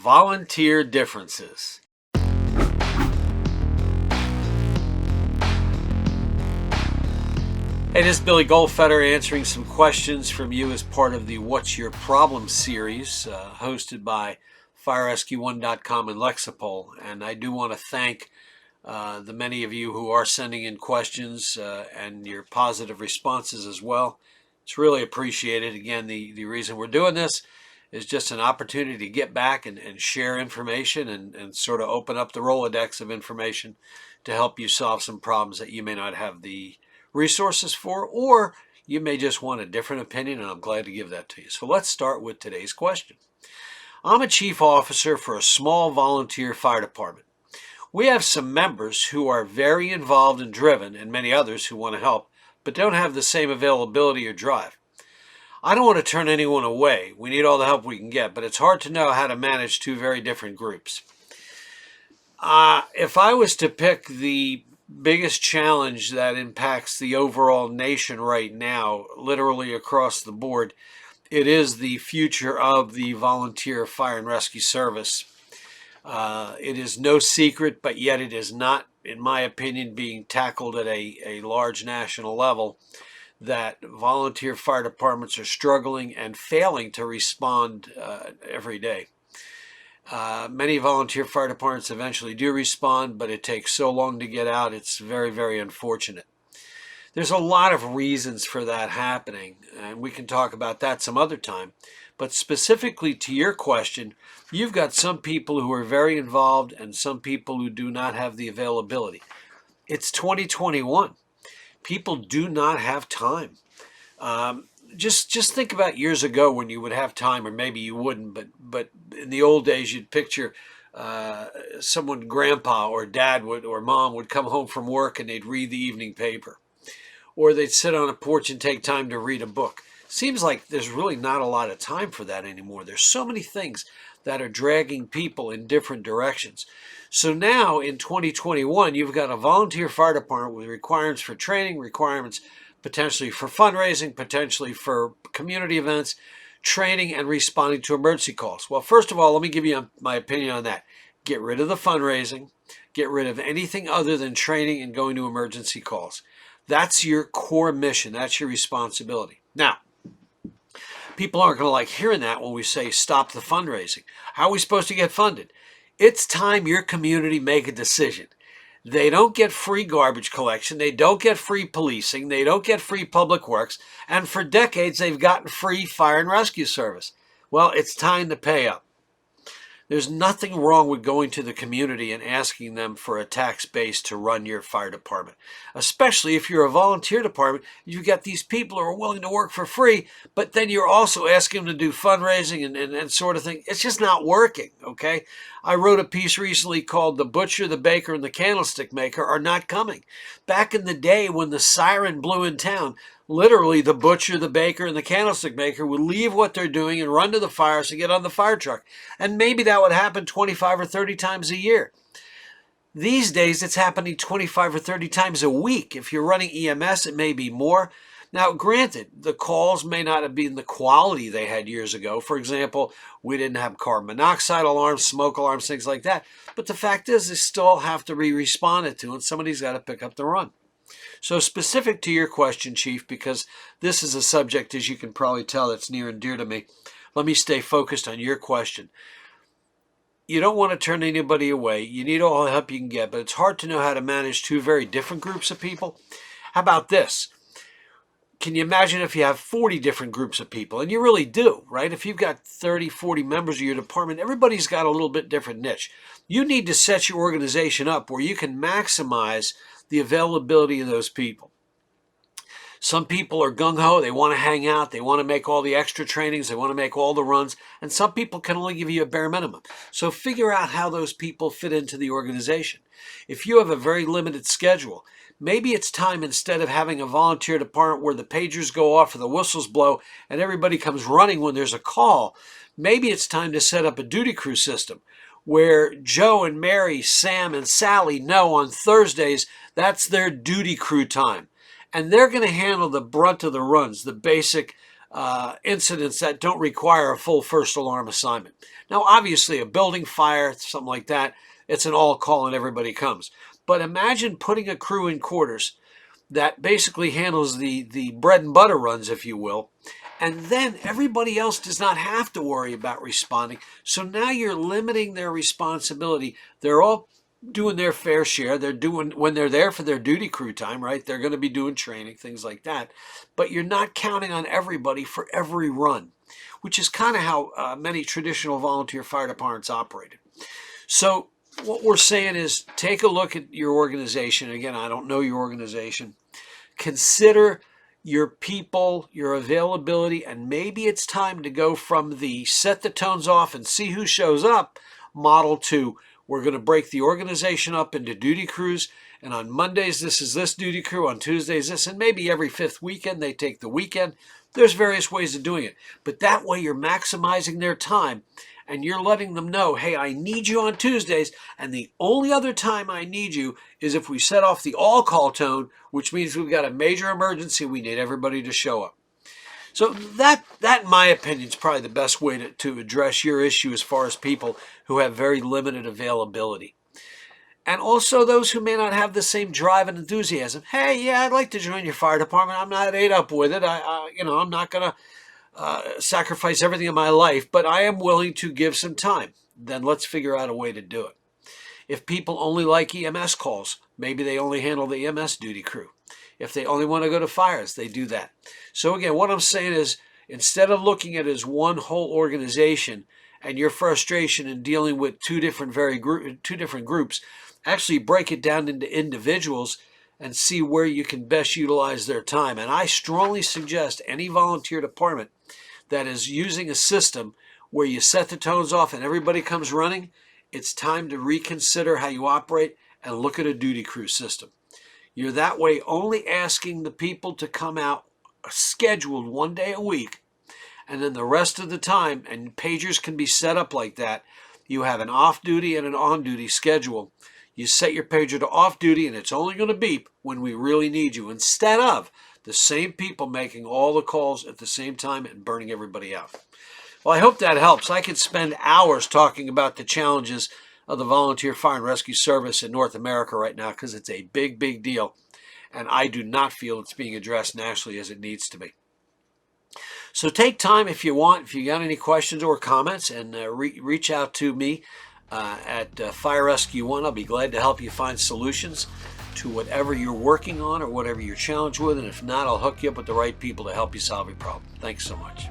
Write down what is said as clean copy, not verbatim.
Volunteer differences. Hey, this is Billy Goldfeder answering some questions from you as part of the What's Your Problem series, hosted by FireRescue1.com and Lexipol. And I do want to thank the many of you who are sending in questions and your positive responses as well. It's really appreciated. Again, the reason we're doing this is just an opportunity to get back and share information and sort of open up the Rolodex of information to help you solve some problems that you may not have the resources for, or you may just want a different opinion, and I'm glad to give that to you. So let's start with today's question. I'm a chief officer for a small volunteer fire department. We have some members who are very involved and driven, and many others who want to help, but don't have the same availability or drive. I don't want to turn anyone away. We need all the help we can get, but it's hard to know how to manage two very different groups. If I was to pick the biggest challenge that impacts the overall nation right now, literally across the board, it is the future of the volunteer fire and rescue service. It is no secret, but yet it is not, in my opinion, being tackled at a large national level, that volunteer fire departments are struggling and failing to respond every day. Many volunteer fire departments eventually do respond, but it takes so long to get out. It's very, very unfortunate. There's a lot of reasons for that happening, and we can talk about that some other time. But specifically to your question, you've got some people who are very involved and some people who do not have the availability. It's 2021. People do not have time. Just think about years ago when you would have time, or maybe you wouldn't, but in the old days you'd picture someone, grandpa or dad would or mom would come home from work and they'd read the evening paper, or they'd sit on a porch and take time to read a book. Seems like there's really not a lot of time for that anymore. There's so many things that are dragging people in different directions. So now in 2021, you've got a volunteer fire department with requirements for training, requirements potentially for fundraising, potentially for community events, training, and responding to emergency calls. Well, first of all, let me give you my opinion on that. Get rid of the fundraising. Get rid of anything other than training and going to emergency calls. That's your core mission. That's your responsibility. Now, people aren't going to like hearing that when we say stop the fundraising. How are we supposed to get funded? It's time your community make a decision. They don't get free garbage collection. They don't get free policing. They don't get free public works. And for decades, they've gotten free fire and rescue service. Well, it's time to pay up. There's nothing wrong with going to the community and asking them for a tax base to run your fire department. Especially if you're a volunteer department, you've got these people who are willing to work for free, but then you're also asking them to do fundraising and sort of thing. It's just not working, okay? I wrote a piece recently called "The Butcher, the Baker, and the Candlestick Maker Are Not Coming." Back in the day when the siren blew in town, literally the butcher, the baker, and the candlestick maker would leave what they're doing and run to the fires to get on the fire truck. And maybe that would happen 25 or 30 times a year. These days, it's happening 25 or 30 times a week. If you're running EMS, it may be more. Now, granted, the calls may not have been the quality they had years ago. For example, we didn't have carbon monoxide alarms, smoke alarms, things like that. But the fact is, they still have to be responded to, and somebody's got to pick up the run. So specific to your question, Chief, because this is a subject, as you can probably tell, that's near and dear to me, let me stay focused on your question. You don't want to turn anybody away. You need all the help you can get, but it's hard to know how to manage two very different groups of people. How about this? Can you imagine if you have 40 different groups of people? And you really do, right? If you've got 30, 40 members of your department, everybody's got a little bit different niche. You need to set your organization up where you can maximize the availability of those people. Some people are gung-ho, they want to hang out, they want to make all the extra trainings, they want to make all the runs, and some people can only give you a bare minimum. So figure out how those people fit into the organization. If you have a very limited schedule, maybe it's time, instead of having a volunteer department where the pagers go off or the whistles blow and everybody comes running when there's a call, maybe it's time to set up a duty crew system where Joe and Mary, Sam and Sally know on Thursdays that's their duty crew time. And they're going to handle the brunt of the runs, the basic incidents that don't require a full first alarm assignment. Now, obviously, a building fire, something like that, it's an all call and everybody comes. But imagine putting a crew in quarters that basically handles the bread and butter runs, if you will, and then everybody else does not have to worry about responding. So now you're limiting their responsibility. They're all doing their fair share. They're doing, when they're there for their duty crew time, right? They're going to be doing training, things like that. But you're not counting on everybody for every run, which is kind of how many traditional volunteer fire departments operated. So what we're saying is take a look at your organization. Again, I don't know your organization. Consider your people, your availability, and maybe it's time to go from the set the tones off and see who shows up model to we're going to break the organization up into duty crews, and on Mondays this is this duty crew, on Tuesdays this, and maybe every fifth weekend they take the weekend. There's various ways of doing it, but that way you're maximizing their time and you're letting them know, hey, I need you on Tuesdays, and the only other time I need you is if we set off the all-call tone, which means we've got a major emergency, we need everybody to show up. So that in my opinion, is probably the best way to address your issue as far as people who have very limited availability. And also those who may not have the same drive and enthusiasm. Hey, yeah, I'd like to join your fire department. I'm not ate up with it. I'm not going to sacrifice everything in my life, but I am willing to give some time. Then let's figure out a way to do it. If people only like EMS calls, maybe they only handle the EMS duty crew. If they only want to go to fires, they do that. So again, what I'm saying is, instead of looking at it as one whole organization and your frustration in dealing with two different groups, actually break it down into individuals and see where you can best utilize their time. And I strongly suggest any volunteer department that is using a system where you set the tones off and everybody comes running, it's time to reconsider how you operate and look at a duty crew system. You're that way only asking the people to come out scheduled 1 day a week, and then the rest of the time, and pagers can be set up like that, you have an off-duty and an on-duty schedule. You set your pager to off-duty, and it's only going to beep when we really need you, instead of the same people making all the calls at the same time and burning everybody out. Well, I hope that helps. I could spend hours talking about the challenges of the volunteer fire and rescue service in North America right now because it's a big, big deal, and I do not feel it's being addressed nationally as it needs to be. So take time if you want, if you got any questions or comments, and reach out to me at Fire Rescue One. I'll be glad to help you find solutions to whatever you're working on or whatever you're challenged with, and if not, I'll hook you up with the right people to help you solve your problem. Thanks so much.